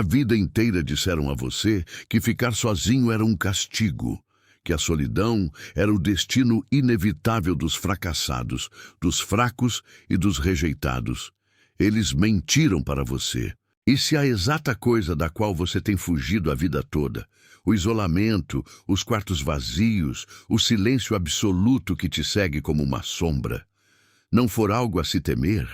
A vida inteira disseram a você que ficar sozinho era um castigo, que a solidão era o destino inevitável dos fracassados, dos fracos e dos rejeitados. Eles mentiram para você. E se a exata coisa da qual você tem fugido a vida toda, o isolamento, os quartos vazios, o silêncio absoluto que te segue como uma sombra, não for algo a se temer?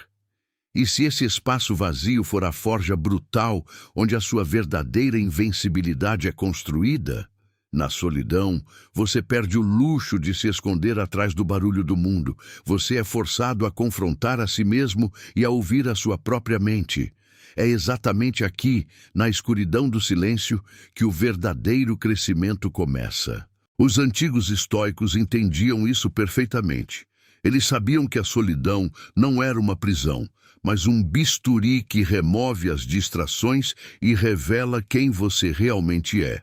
E se esse espaço vazio for a forja brutal onde a sua verdadeira invencibilidade é construída? Na solidão, você perde o luxo de se esconder atrás do barulho do mundo. Você é forçado a confrontar a si mesmo e a ouvir a sua própria mente. É exatamente aqui, na escuridão do silêncio, que o verdadeiro crescimento começa. Os antigos estoicos entendiam isso perfeitamente. Eles sabiam que a solidão não era uma prisão, mas um bisturi que remove as distrações e revela quem você realmente é.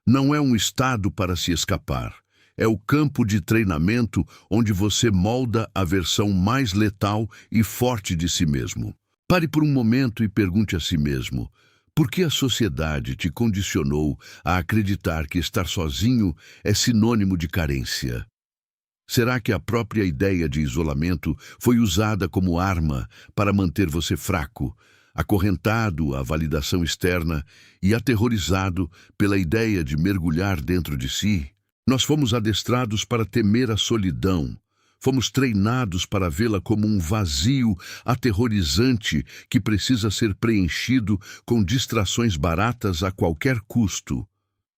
Não é um estado para se escapar. É o campo de treinamento onde você molda a versão mais letal e forte de si mesmo. Pare por um momento e pergunte a si mesmo: por que a sociedade te condicionou a acreditar que estar sozinho é sinônimo de carência? Será que a própria ideia de isolamento foi usada como arma para manter você fraco, acorrentado à validação externa e aterrorizado pela ideia de mergulhar dentro de si? Nós fomos adestrados para temer a solidão. Fomos treinados para vê-la como um vazio aterrorizante que precisa ser preenchido com distrações baratas a qualquer custo.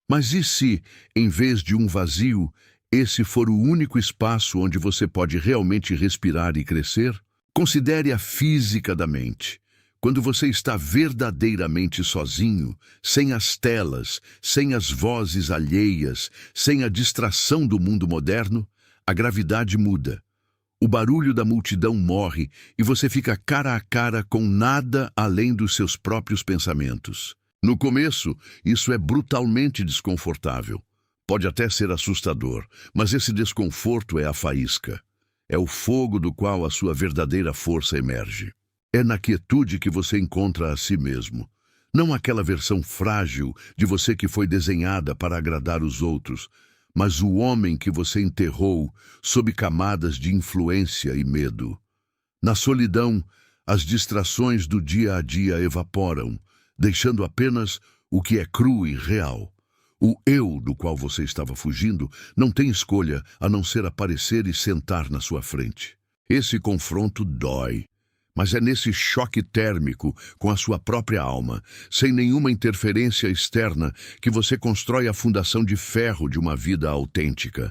Mas e se, em vez de um vazio, esse for o único espaço onde você pode realmente respirar e crescer? Considere a física da mente. Quando você está verdadeiramente sozinho, sem as telas, sem as vozes alheias, sem a distração do mundo moderno, a gravidade muda. O barulho da multidão morre e você fica cara a cara com nada além dos seus próprios pensamentos. No começo, isso é brutalmente desconfortável. Pode até ser assustador, mas esse desconforto é a faísca. É o fogo do qual a sua verdadeira força emerge. É na quietude que você encontra a si mesmo. Não aquela versão frágil de você que foi desenhada para agradar os outros, mas o homem que você enterrou sob camadas de influência e medo. Na solidão, as distrações do dia a dia evaporam, deixando apenas o que é cru e real. O eu do qual você estava fugindo não tem escolha a não ser aparecer e sentar na sua frente. Esse confronto dói. Mas é nesse choque térmico com a sua própria alma, sem nenhuma interferência externa, que você constrói a fundação de ferro de uma vida autêntica.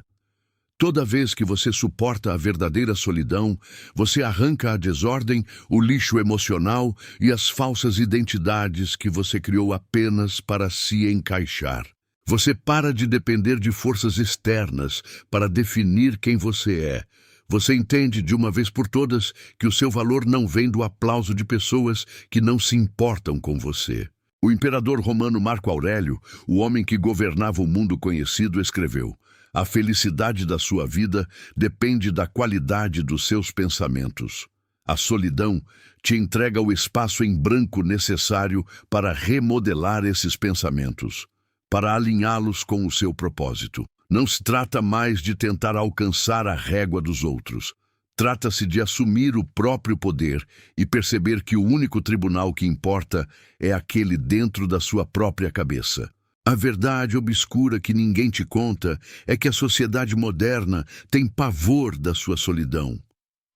Toda vez que você suporta a verdadeira solidão, você arranca a desordem, o lixo emocional e as falsas identidades que você criou apenas para se encaixar. Você para de depender de forças externas para definir quem você é. Você entende de uma vez por todas que o seu valor não vem do aplauso de pessoas que não se importam com você. O imperador romano Marco Aurélio, o homem que governava o mundo conhecido, escreveu: a felicidade da sua vida depende da qualidade dos seus pensamentos. A solidão te entrega o espaço em branco necessário para remodelar esses pensamentos, para alinhá-los com o seu propósito. Não se trata mais de tentar alcançar a régua dos outros. Trata-se de assumir o próprio poder e perceber que o único tribunal que importa é aquele dentro da sua própria cabeça. A verdade obscura que ninguém te conta é que a sociedade moderna tem pavor da sua solidão.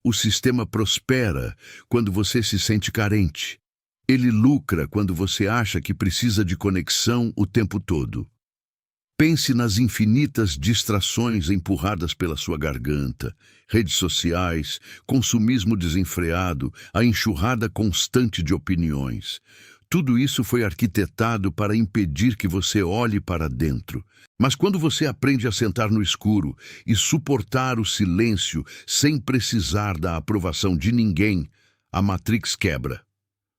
O sistema prospera quando você se sente carente. Ele lucra quando você acha que precisa de conexão o tempo todo. Pense nas infinitas distrações empurradas pela sua garganta, redes sociais, consumismo desenfreado, a enxurrada constante de opiniões. Tudo isso foi arquitetado para impedir que você olhe para dentro. Mas quando você aprende a sentar no escuro e suportar o silêncio sem precisar da aprovação de ninguém, a Matrix quebra.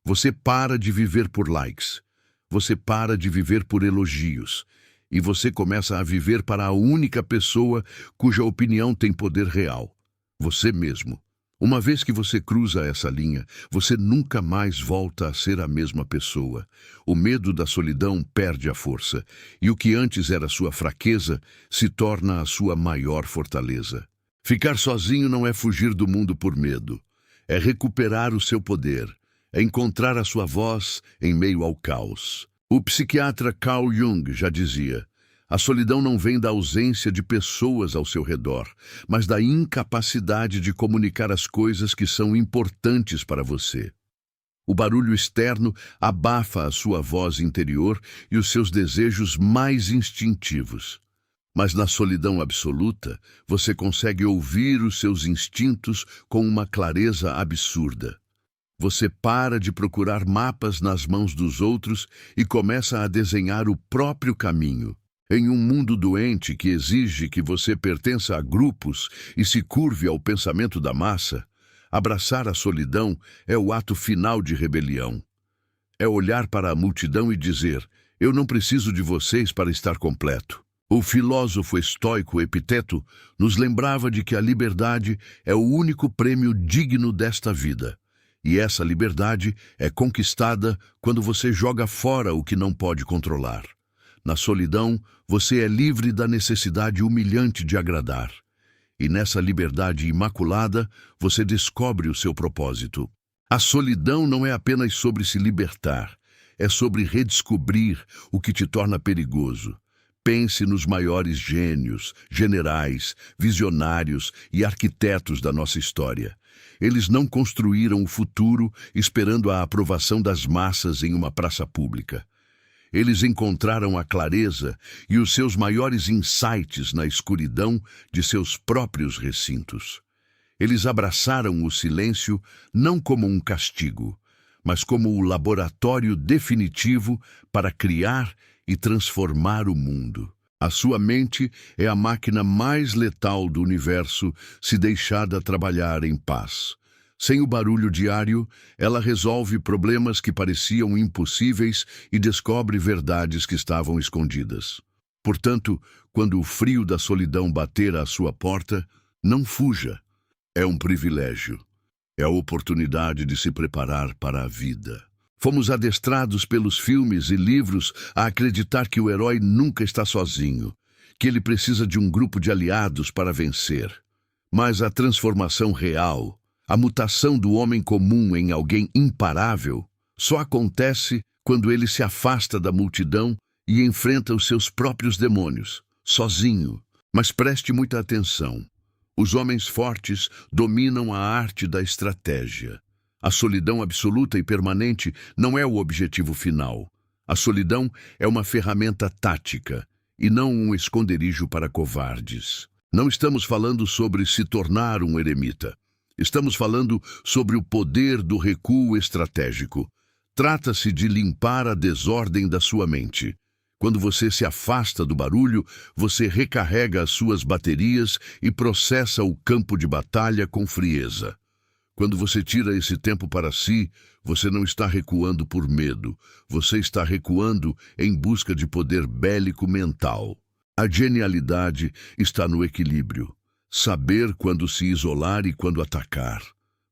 Você para de viver por likes. Você para de viver por elogios. E você começa a viver para a única pessoa cuja opinião tem poder real: você mesmo. Uma vez que você cruza essa linha, você nunca mais volta a ser a mesma pessoa. O medo da solidão perde a força, e o que antes era sua fraqueza se torna a sua maior fortaleza. Ficar sozinho não é fugir do mundo por medo. É recuperar o seu poder, é encontrar a sua voz em meio ao caos. O psiquiatra Carl Jung já dizia: a solidão não vem da ausência de pessoas ao seu redor, mas da incapacidade de comunicar as coisas que são importantes para você. O barulho externo abafa a sua voz interior e os seus desejos mais instintivos. Mas na solidão absoluta, você consegue ouvir os seus instintos com uma clareza absurda. Você para de procurar mapas nas mãos dos outros e começa a desenhar o próprio caminho. Em um mundo doente que exige que você pertença a grupos e se curve ao pensamento da massa, abraçar a solidão é o ato final de rebelião. É olhar para a multidão e dizer: eu não preciso de vocês para estar completo. O filósofo estoico Epiteto nos lembrava de que a liberdade é o único prêmio digno desta vida. E essa liberdade é conquistada quando você joga fora o que não pode controlar. Na solidão, você é livre da necessidade humilhante de agradar. E nessa liberdade imaculada, você descobre o seu propósito. A solidão não é apenas sobre se libertar, é sobre redescobrir o que te torna perigoso. Pense nos maiores gênios, generais, visionários e arquitetos da nossa história. Eles não construíram o futuro esperando a aprovação das massas em uma praça pública. Eles encontraram a clareza e os seus maiores insights na escuridão de seus próprios recintos. Eles abraçaram o silêncio não como um castigo, mas como o laboratório definitivo para criar e transformar o mundo. A sua mente é a máquina mais letal do universo se deixada trabalhar em paz. Sem o barulho diário, ela resolve problemas que pareciam impossíveis e descobre verdades que estavam escondidas. Portanto, quando o frio da solidão bater à sua porta, não fuja. É um privilégio. É a oportunidade de se preparar para a vida. Fomos adestrados pelos filmes e livros a acreditar que o herói nunca está sozinho, que ele precisa de um grupo de aliados para vencer. Mas a transformação real, a mutação do homem comum em alguém imparável, só acontece quando ele se afasta da multidão e enfrenta os seus próprios demônios, sozinho. Mas preste muita atenção. Os homens fortes dominam a arte da estratégia. A solidão absoluta e permanente não é o objetivo final. A solidão é uma ferramenta tática e não um esconderijo para covardes. Não estamos falando sobre se tornar um eremita. Estamos falando sobre o poder do recuo estratégico. Trata-se de limpar a desordem da sua mente. Quando você se afasta do barulho, você recarrega as suas baterias e processa o campo de batalha com frieza. Quando você tira esse tempo para si, você não está recuando por medo, você está recuando em busca de poder bélico mental. A genialidade está no equilíbrio. Saber quando se isolar e quando atacar.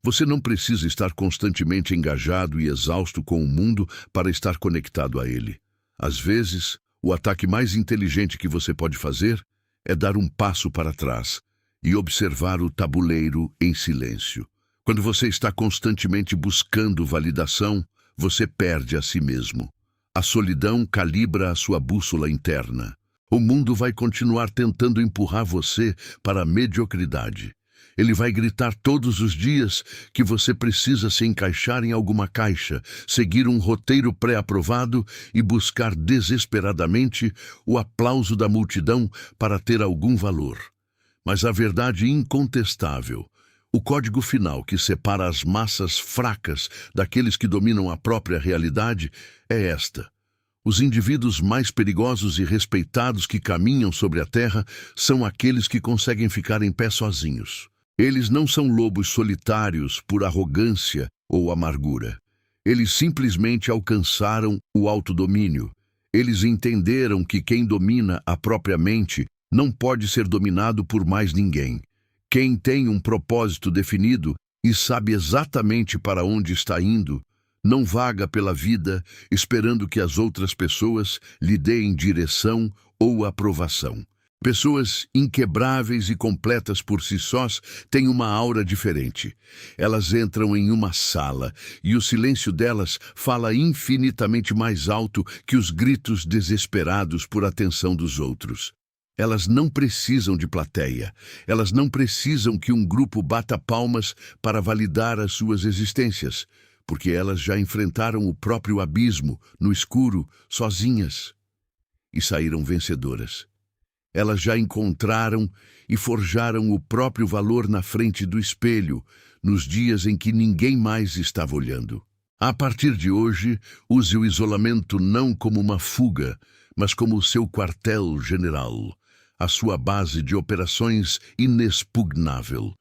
Você não precisa estar constantemente engajado e exausto com o mundo para estar conectado a ele. Às vezes, o ataque mais inteligente que você pode fazer é dar um passo para trás e observar o tabuleiro em silêncio. Quando você está constantemente buscando validação, você perde a si mesmo. A solidão calibra a sua bússola interna. O mundo vai continuar tentando empurrar você para a mediocridade. Ele vai gritar todos os dias que você precisa se encaixar em alguma caixa, seguir um roteiro pré-aprovado e buscar desesperadamente o aplauso da multidão para ter algum valor. Mas a verdade incontestável, o código final que separa as massas fracas daqueles que dominam a própria realidade é esta. Os indivíduos mais perigosos e respeitados que caminham sobre a terra são aqueles que conseguem ficar em pé sozinhos. Eles não são lobos solitários por arrogância ou amargura. Eles simplesmente alcançaram o autodomínio. Eles entenderam que quem domina a própria mente não pode ser dominado por mais ninguém. Quem tem um propósito definido e sabe exatamente para onde está indo, não vaga pela vida esperando que as outras pessoas lhe deem direção ou aprovação. Pessoas inquebráveis e completas por si sós têm uma aura diferente. Elas entram em uma sala e o silêncio delas fala infinitamente mais alto que os gritos desesperados por atenção dos outros. Elas não precisam de plateia. Elas não precisam que um grupo bata palmas para validar as suas existências, porque elas já enfrentaram o próprio abismo, no escuro, sozinhas, e saíram vencedoras. Elas já encontraram e forjaram o próprio valor na frente do espelho, nos dias em que ninguém mais estava olhando. A partir de hoje, use o isolamento não como uma fuga, mas como o seu quartel-general, a sua base de operações inexpugnável.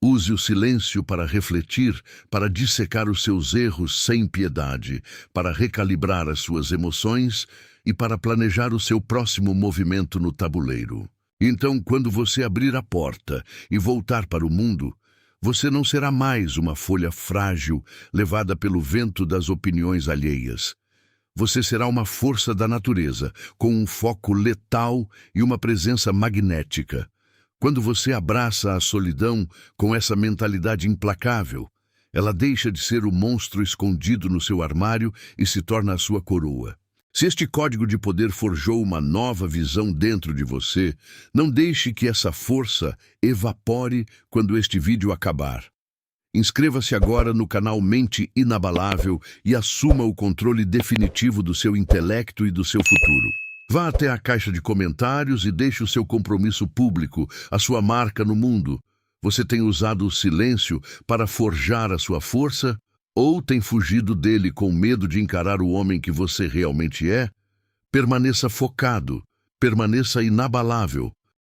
Use o silêncio para refletir, para dissecar os seus erros sem piedade, para recalibrar as suas emoções e para planejar o seu próximo movimento no tabuleiro. Então, quando você abrir a porta e voltar para o mundo, você não será mais uma folha frágil levada pelo vento das opiniões alheias. Você será uma força da natureza, com um foco letal e uma presença magnética. Quando você abraça a solidão com essa mentalidade implacável, ela deixa de ser o monstro escondido no seu armário e se torna a sua coroa. Se este código de poder forjou uma nova visão dentro de você, não deixe que essa força evapore quando este vídeo acabar. Inscreva-se agora no canal Mente Inabalável e assuma o controle definitivo do seu intelecto e do seu futuro. Vá até a caixa de comentários e deixe o seu compromisso público, a sua marca no mundo. Você tem usado o silêncio para forjar a sua força? Ou tem fugido dele com medo de encarar o homem que você realmente é? Permaneça focado, permaneça inabalável,